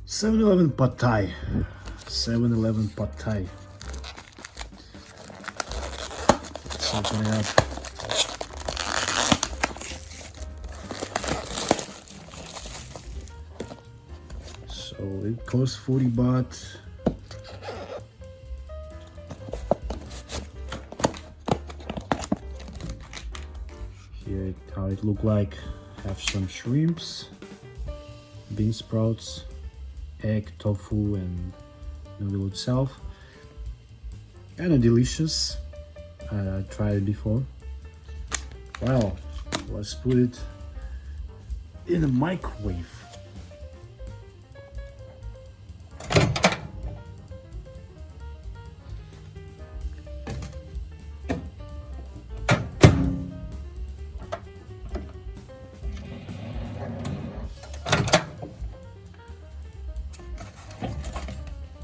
7-Eleven Padthai. 7-Eleven Padthai. Let's open it up. So it costs 40 baht. Here how it look like. Have some shrimps, bean sprouts, egg, tofu, and noodle itself. Kind of delicious. I tried it before. Well, let's put it in the microwave.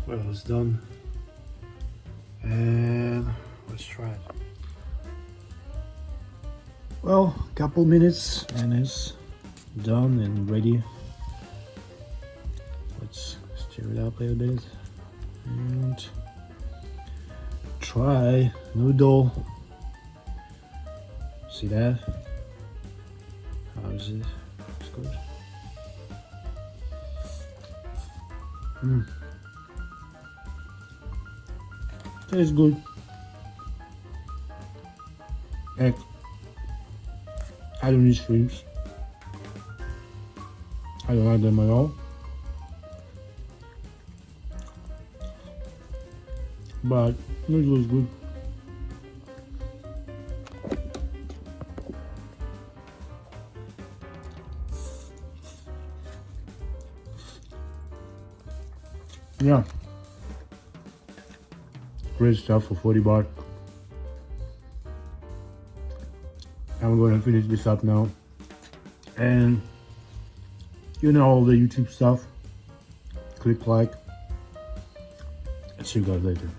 Well, it's done, and let's try it. Well, couple minutes and it's done and ready. Let's stir it up a little bit and try noodle. See that? How is it? It's good. Tastes good. Egg. I don't eat shrimps. I don't like them at all. But noodle is good. Yeah. Great stuff for 40 baht. I'm going to finish this up now. And you know all the YouTube stuff. Click like. And see you guys later.